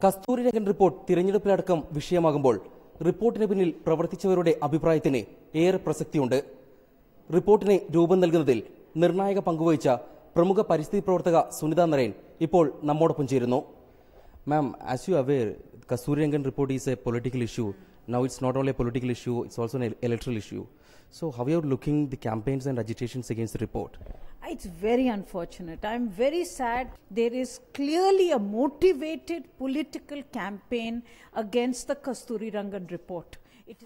Kasturirangan report തിരഞ്ഞെടുപ്പിലടക്കം വിഷയമാകുമ്പോൾ റിപ്പോർട്ടിന് പിന്നിൽ പ്രവർത്തിച്ചവരുടെ അഭിപ്രായത്തിന് ഏറെ പ്രസക്തിയുണ്ട്. റിപ്പോർട്ടിന് രൂപം നൽകുന്നതിൽ നിർണായക പങ്കുവഹിച്ച പ്രമുഖ പരിസ്ഥിതി പ്രവർത്തക സുനിത നരേൻ ഇപ്പോൾ നമ്മോടൊപ്പം ചേരുന്നു. Ma'am, as you aware, Kasturirangan report is a political issue. Now it's not only a political issue, it's also an electoral issue. So how are you looking the campaigns and agitations against the report? It's very unfortunate. I'm very sad. There is clearly a motivated political campaign against the Kasturirangan report.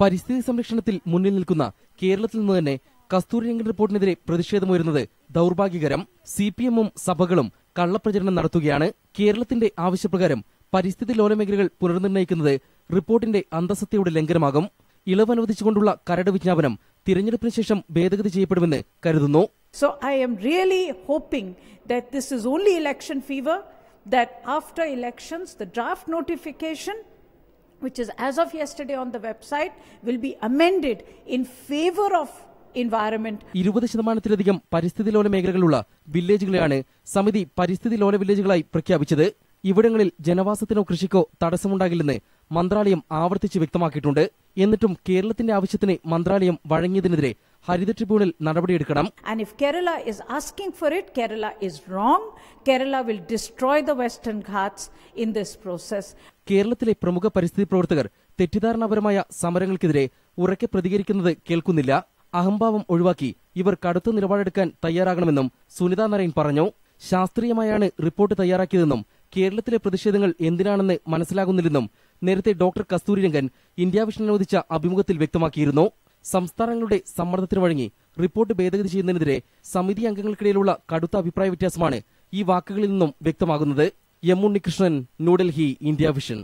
പരിസ്ഥിതി സംരക്ഷണത്തിൽ മുന്നിൽ നിൽക്കുന്ന കേരളത്തിൽ നിന്ന് തന്നെ കസ്തൂരിരംഗൻ റിപ്പോർട്ടിനെതിരെ പ്രതിഷേധമുയരുന്നത് ദൌർഭാഗ്യകരം. CPM-ഉം സഭകളും കള്ളപ്രചരണം നടത്തുകയാണ്. കേരളത്തിന്റെ ആവശ്യപ്രകാരം പരിസ്ഥിതി ലോലമേഖലകൾ പുനർനിർണ്ണയിക്കുന്നത് റിപ്പോർട്ടിന്റെ അന്തസത്തയുടെ ലംഘനമാകും. ഇളവ് അനുവദിച്ചുകൊണ്ടുള്ള കരട് വിജ്ഞാപനം തിരഞ്ഞെടുപ്പിന് ശേഷം ഭേദഗതി ചെയ്യപ്പെടുമെന്ന് കരുതുന്നു. So I am really hoping that this is only election fever, that after elections the draft notification, which is as of yesterday on the website, will be amended in favor of environment. 20% പരിസ്ഥിതി ലോല മേഖലകളുള്ള വില്ലേജുകളെയാണ് സമിതി പരിസ്ഥിതി ലോല വില്ലേജുകളായി പ്രഖ്യാപിച്ചത്. ഇവിടങ്ങളിൽ ജനവാസത്തിനോ കൃഷിക്കോ തടസ്സമുണ്ടാകില്ലെന്ന് മന്ത്രാലയം ആവർത്തിച്ച് വ്യക്തമാക്കിയിട്ടുണ്ട്. എന്നിട്ടും കേരളത്തിന്റെ ആവശ്യത്തിന് മന്ത്രാലയം വഴങ്ങിയതിനെതിരെ ഹരിത tribunal നടപടിയെടുക്കണം. And if Kerala is asking for it, Kerala is wrong. Kerala will destroy the Western Ghats in this process. കേരളത്തിലെ പ്രമുഖ പരിസ്ഥിതി പ്രവർത്തകർ തെറ്റിദ്ധാരണപരമായ സമരങ്ങൾക്കെതിരെ ഉറക്കെ പ്രതികരിക്കുന്നത് കേൾക്കുന്നില്ല. അഹംഭാവം ഒഴിവാക്കി ഇവർ കടുത്ത നിലപാടെടുക്കാൻ തയ്യാറാകണമെന്നും സുനിത നരേൻ പറഞ്ഞു. ശാസ്ത്രീയമായാണ് റിപ്പോർട്ട് തയ്യാറാക്കിയതെന്നും കേരളത്തിലെ പ്രതിഷേധങ്ങൾ എന്തിനാണെന്ന് മനസ്സിലാകുന്നില്ലെന്നും നേരത്തെ ഡോക്ടർ കസ്തൂരിരംഗൻ ഇന്ത്യ വിഷൻ അനുവദിച്ച അഭിമുഖത്തിൽ വ്യക്തമാക്കിയിരുന്നു. സംസ്ഥാനങ്ങളുടെ സമ്മർദ്ദത്തിന് വഴങ്ങി റിപ്പോർട്ട് ഭേദഗതി ചെയ്യുന്നതിനെതിരെ സമിതി അംഗങ്ങൾക്കിടയിലുള്ള കടുത്ത അഭിപ്രായ വ്യത്യാസമാണ് ഈ വാക്കുകളിൽ നിന്നും വ്യക്തമാകുന്നത്. M Unnikrishnan, New Delhi, India vision.